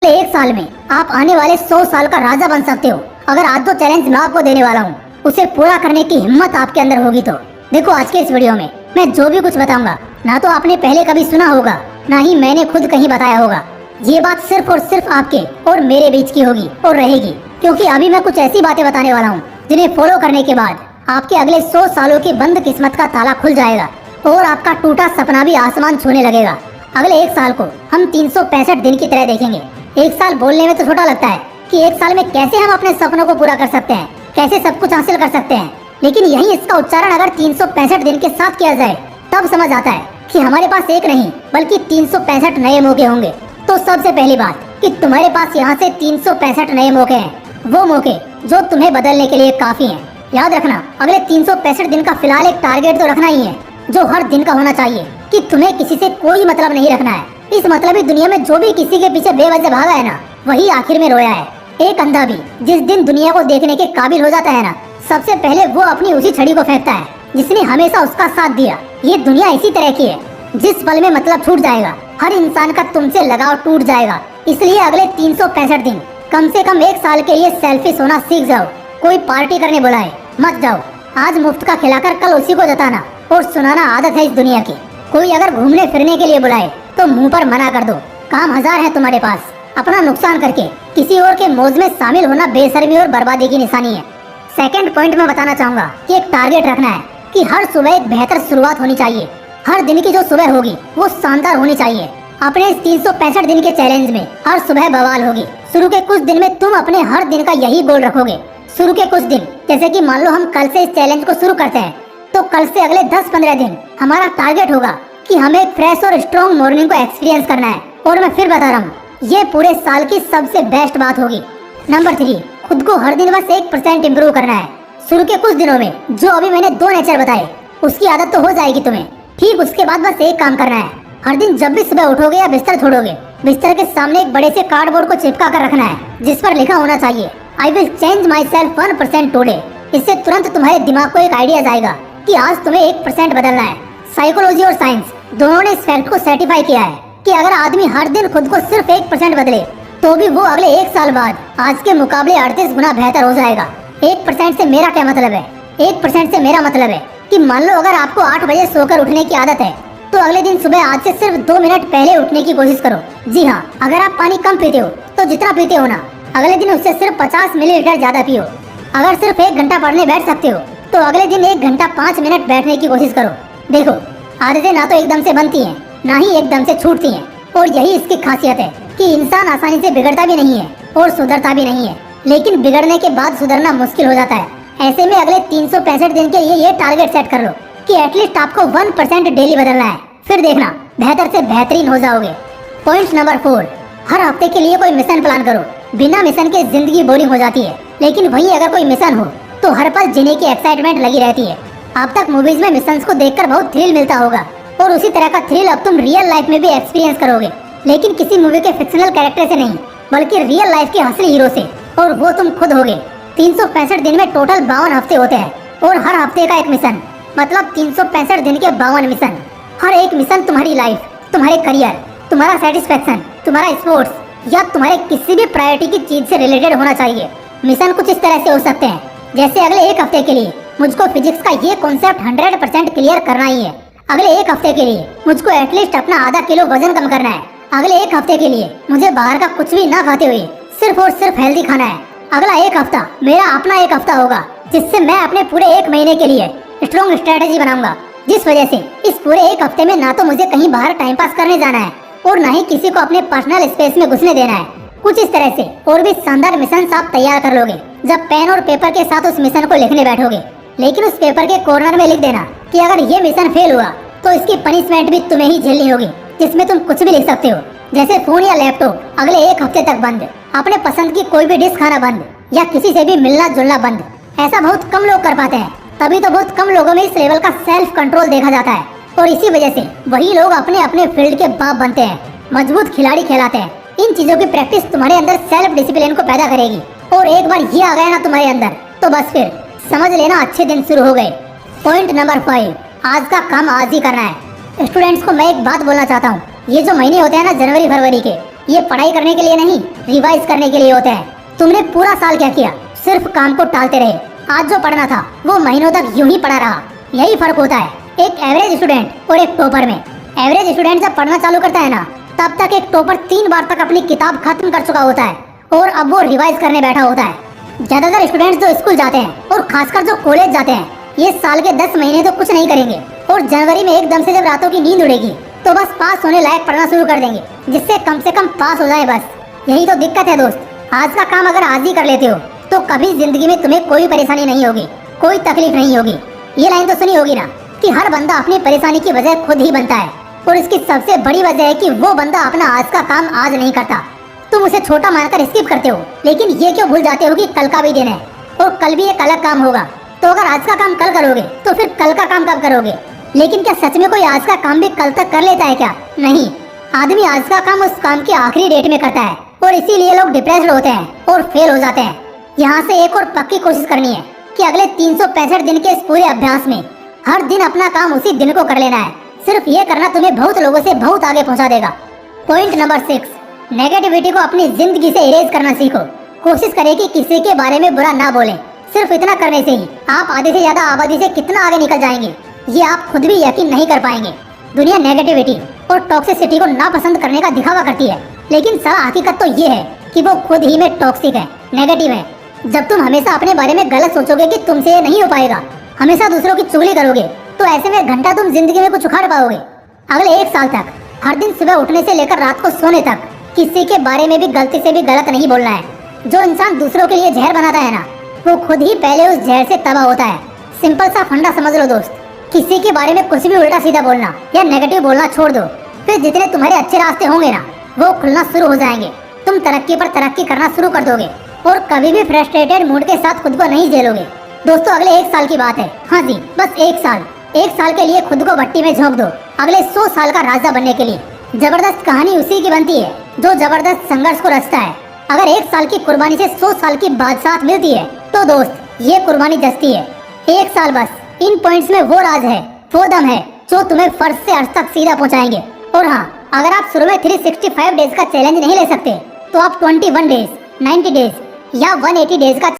एक साल में आप आने वाले 100 साल का राजा बन सकते हो अगर आज जो चैलेंज मैं आपको देने वाला हूँ उसे पूरा करने की हिम्मत आपके अंदर होगी। तो देखो, आज के इस वीडियो में मैं जो भी कुछ बताऊंगा ना तो आपने पहले कभी सुना होगा, ना ही मैंने खुद कहीं बताया होगा। ये बात सिर्फ और सिर्फ आपके और मेरे बीच की होगी और रहेगी, क्योंकि अभी मैं कुछ ऐसी बातें बताने वाला हूँ जिन्हें फॉलो करने के बाद आपके अगले 100 सालों की बंद किस्मत का ताला खुल जाएगा और आपका टूटा सपना भी आसमान छूने लगेगा। अगले एक साल को हम 365 दिन की तरह देखेंगे। एक साल बोलने में तो छोटा लगता है कि एक साल में कैसे हम अपने सपनों को पूरा कर सकते हैं, कैसे सब कुछ हासिल कर सकते हैं, लेकिन यही इसका उच्चारण अगर 365 दिन के साथ किया जाए तब समझ आता है कि हमारे पास एक नहीं बल्कि 365 नए मौके होंगे। तो सबसे पहली बात कि तुम्हारे पास यहाँ से 365 नए मौके हैं, वो मौके जो तुम्हें बदलने के लिए काफी हैं। याद रखना, अगले 365 दिन का फिलहाल एक टारगेट तो रखना ही है जो हर दिन का होना चाहिए कि तुम्हें किसी से कोई मतलब नहीं रखना है। इस मतलबी दुनिया में जो भी किसी के पीछे बेवजह भागा है ना, वही आखिर में रोया है। एक अंधा भी जिस दिन दुनिया को देखने के काबिल हो जाता है ना, सबसे पहले वो अपनी उसी छड़ी को फेंकता है जिसने हमेशा उसका साथ दिया। ये दुनिया इसी तरह की है, जिस पल में मतलब छूट जाएगा हर इंसान का तुमसे लगाव टूट जाएगा। इसलिए अगले 365 दिन कम से कम एक साल के लिए सेल्फिश होना सीख जाओ। कोई पार्टी करने बुलाए मत जाओ, आज मुफ्त का खिलाकर कल उसी को जताना और सुनाना आदत है इस दुनिया की। कोई अगर घूमने फिरने के लिए बुलाए तो मुंह पर मना कर दो। काम हजार है तुम्हारे पास, अपना नुकसान करके किसी और के मौज में शामिल होना बेशर्मी और बर्बादी की निशानी है। सेकंड पॉइंट में बताना चाहूंगा कि एक टारगेट रखना है कि हर सुबह एक बेहतर शुरुआत होनी चाहिए। हर दिन की जो सुबह होगी वो शानदार होनी चाहिए। अपने इस 365 दिन के चैलेंज में हर सुबह बवाल होगी। शुरू के कुछ दिन में तुम अपने हर दिन का यही गोल रखोगे। शुरू के कुछ दिन, जैसे कि मान लो हम कल से इस चैलेंज को शुरू करते हैं, तो कल से अगले 10-15 दिन हमारा टारगेट होगा कि हमें एक फ्रेश और स्ट्रॉन्ग मॉर्निंग को एक्सपीरियंस करना है। और मैं फिर बता रहा हूँ, ये पूरे साल की सबसे बेस्ट बात होगी। नंबर 3, खुद को हर दिन बस 1% इम्प्रूव करना है। शुरू के कुछ दिनों में जो अभी मैंने 2 नेचर बताए उसकी आदत तो हो जाएगी तुम्हें। ठीक उसके बाद बस एक काम करना है, हर दिन जब भी सुबह उठोगे या बिस्तर छोड़ोगे, बिस्तर के सामने एक बड़े से कार्डबोर्ड को चिपका कर रखना है जिस पर लिखा होना चाहिए I will change my self 1% today. इससे तुरंत तुम्हारे दिमाग को एक आइडिया जाएगा कि आज तुम्हें 1% बदलना है। साइकोलॉजी और साइंस दोनों ने इस फैक्ट को सर्टिफाई किया है कि अगर आदमी हर दिन खुद को सिर्फ 1% बदले तो भी वो अगले एक साल बाद आज के मुकाबले 38 गुना बेहतर हो जाएगा। 1% से मेरा क्या मतलब है? 1% से मेरा मतलब है कि मान लो अगर आपको 8 बजे सोकर उठने की आदत है तो अगले दिन सुबह आज से सिर्फ 2 मिनट पहले उठने की कोशिश करो। जी हाँ, अगर आप पानी कम पीते हो तो जितना पीते हो ना, अगले दिन उससे सिर्फ 50 मिलीलीटर ज्यादा पियो। अगर सिर्फ 1 घंटा पढ़ने बैठ सकते हो तो अगले दिन 1 घंटा 5 मिनट बैठने की कोशिश करो। देखो, आदतें ना तो एकदम से बनती हैं, ना ही एकदम से छूटती हैं, और यही इसकी खासियत है कि इंसान आसानी से बिगड़ता भी नहीं है और सुधरता भी नहीं है, लेकिन बिगड़ने के बाद सुधरना मुश्किल हो जाता है। ऐसे में अगले 365 दिन के लिए ये टारगेट सेट कर लो कि एटलीस्ट आपको 1% डेली बदलना है। फिर देखना बेहतर से बेहतरीन हो जाओगे। पॉइंट नंबर 4, हर हफ्ते के लिए कोई मिशन प्लान करो। बिना मिशन के जिंदगी बोरिंग हो जाती है, लेकिन वहीं अगर कोई मिशन हो तो हर पल जीने की एक्साइटमेंट लगी रहती है। अब तक मूवीज में मिशंस को देखकर बहुत थ्रिल मिलता होगा, और उसी तरह का थ्रिल अब तुम रियल लाइफ में भी एक्सपीरियंस करोगे, लेकिन किसी मूवी के फिक्शनल कैरेक्टर से नहीं बल्कि रियल लाइफ के असली हीरो से, और वो तुम खुद होगे। 365 दिन में टोटल 52 हफ्ते होते हैं और हर हफ्ते का एक मिशन, मतलब 365 दिन के 52 मिशन। हर एक मिशन तुम्हारी लाइफ, तुम्हारे करियर, तुम्हारा सेटिस्फेक्शन, तुम्हारा स्पोर्ट्स या तुम्हारे किसी भी प्रायोरिटी की चीज से रिलेटेड होना चाहिए। मिशन कुछ इस तरह से हो सकते हैं, जैसे अगले एक हफ्ते के लिए मुझको फिजिक्स का ये कॉन्सेप्ट 100% क्लियर करना ही है। अगले एक हफ्ते के लिए मुझको एटलीस्ट अपना आधा किलो वजन कम करना है। अगले एक हफ्ते के लिए मुझे बाहर का कुछ भी ना खाते हुए सिर्फ और सिर्फ हेल्दी खाना है। अगला एक हफ्ता मेरा अपना एक हफ्ता होगा जिससे मैं अपने पूरे 1 महीने के लिए स्ट्रॉन्ग स्ट्रेटेजी बनाऊंगा, जिस वजह से इस पूरे एक हफ्ते में ना तो मुझे कहीं बाहर टाइम पास करने जाना है और ना ही किसी को अपने पर्सनल स्पेस में घुसने देना है। कुछ इस तरह से और भी शानदार मिशन आप तैयार कर लोगे जब पेन और पेपर के साथ उस मिशन को लिखने बैठोगे। लेकिन उस पेपर के कॉर्नर में लिख देना कि अगर ये मिशन फेल हुआ तो इसकी पनिशमेंट भी तुम्हें ही झेलनी होगी, जिसमें तुम कुछ भी लिख सकते हो, जैसे फोन या लैपटॉप अगले एक हफ्ते तक बंद, अपने पसंद की कोई भी डिश खाना बंद, या किसी से भी मिलना जुलना बंद। ऐसा बहुत कम लोग कर पाते हैं, तभी तो बहुत कम लोगों में इस लेवल का सेल्फ कंट्रोल देखा जाता है, और इसी वजह से वही लोग अपने अपने फील्ड के बाप बनते हैं, मजबूत खिलाड़ी कहलाते हैं। इन चीजों की प्रैक्टिस तुम्हारे अंदर सेल्फ डिसिप्लिन को पैदा करेगी, और एक बार ये आ गया ना तुम्हारे अंदर तो बस फिर समझ लेना अच्छे दिन शुरू हो गए। पॉइंट नंबर 5, आज का काम आज ही करना है। स्टूडेंट्स को मैं एक बात बोलना चाहता हूँ, ये जो महीने होते हैं ना जनवरी फरवरी के, ये पढ़ाई करने के लिए नहीं, रिवाइज करने के लिए होते हैं। तुमने पूरा साल क्या किया? सिर्फ काम को टालते रहे। आज जो पढ़ना था वो महीनों तक यूं ही पढ़ा रहा। यही फर्क होता है एक एवरेज स्टूडेंट और एक टॉपर में। एवरेज स्टूडेंट जब पढ़ना चालू करता है ना, तब तक एक टॉपर 3 बार तक अपनी किताब खत्म कर चुका होता है और अब वो रिवाइज करने बैठा होता है। ज्यादातर स्टूडेंट्स जो स्कूल जाते हैं और खासकर जो कॉलेज जाते हैं, ये साल के 10 महीने तो कुछ नहीं करेंगे और जनवरी में एकदम से जब रातों की नींद उड़ेगी तो बस पास होने लायक पढ़ना शुरू कर देंगे, जिससे कम से कम पास हो जाए बस। यही तो दिक्कत है दोस्त। आज का काम अगर आज ही कर लेते हो तो कभी जिंदगी में तुम्हें कोई परेशानी नहीं होगी, कोई तकलीफ नहीं होगी। ये लाइन तो सुनी होगी ना कि हर बंदा अपनी परेशानी की वजह खुद ही बनता है, और इसकी सबसे बड़ी वजह है कि वो बंदा अपना आज का काम आज नहीं करता। तुम उसे छोटा मानकर स्किप करते हो, लेकिन ये क्यों भूल जाते हो कि कल का भी दिन है और कल भी एक अलग काम होगा। तो अगर आज का काम कल करोगे तो फिर कल का काम कब करोगे? लेकिन क्या सच में कोई आज का काम भी कल तक कर लेता है क्या? नहीं, आदमी आज का काम उस काम की आखिरी डेट में करता है, और इसीलिए लोग डिप्रेस्ड होते हैं और फेल हो जाते हैं। यहाँ से एक और पक्की कोशिश करनी है कि अगले 365 दिन के इस पूरे अभ्यास में हर दिन अपना काम उसी दिन को कर लेना है। सिर्फ ये करना तुम्हें बहुत लोगों से बहुत आगे पहुँचा देगा। पॉइंट नंबर 6, नेगेटिविटी को अपनी जिंदगी से इरेज करना सीखो। कोशिश करें कि किसी के बारे में बुरा ना बोलें। सिर्फ इतना करने से ही आप आधे से ज्यादा आबादी से कितना आगे निकल जाएंगे, ये आप खुद भी यकीन नहीं कर पाएंगे। दुनिया नेगेटिविटी और टॉक्सिसिटी को नापसंद करने का दिखावा करती है, लेकिन सारा हकीकत तो ये है कि वो खुद ही में टॉक्सिक है, नेगेटिव है। जब तुम हमेशा अपने बारे में गलत सोचोगे कि तुमसे ये नहीं हो पाएगा, हमेशा दूसरों की चुगली करोगे, तो ऐसे में घंटा तुम जिंदगी में कुछ उखाड़ पाओगे। अगले 1 साल तक हर दिन सुबह उठने से लेकर रात को सोने तक किसी के बारे में भी गलती से भी गलत नहीं बोलना है। जो इंसान दूसरों के लिए जहर बनाता है ना, वो खुद ही पहले उस जहर से तबाह होता है। सिंपल सा फंडा समझ लो दोस्त, किसी के बारे में कुछ भी उल्टा सीधा बोलना या नेगेटिव बोलना छोड़ दो, फिर जितने तुम्हारे अच्छे रास्ते होंगे ना, वो खुलना शुरू हो जाएंगे। तुम तरक्की पर तरक्की करना शुरू कर दोगे और कभी भी फ्रस्ट्रेटेड मूड के साथ खुद को नहीं झेलोगे। दोस्तों, अगले 1 साल की बात है। हाँ जी, बस 1 साल। 1 साल के लिए खुद को भट्टी में झोंक दो अगले 100 साल का राजा बनने के लिए। जबरदस्त कहानी उसी की बनती है जो जबरदस्त संघर्ष को रचता है। अगर 1 साल की कुर्बानी से 100 साल की बादशाहत मिलती है तो दोस्त, ये कुर्बानी जचती है। 1 साल बस। इन पॉइंट्स में वो राज है, वो दम है जो तुम्हें फर्श से अर्श तक सीधा पहुंचाएंगे। और हाँ, अगर आप शुरू में 365 डेज का चैलेंज नहीं ले सकते तो आप 21 डेज, 90 डेज या 180 डेज का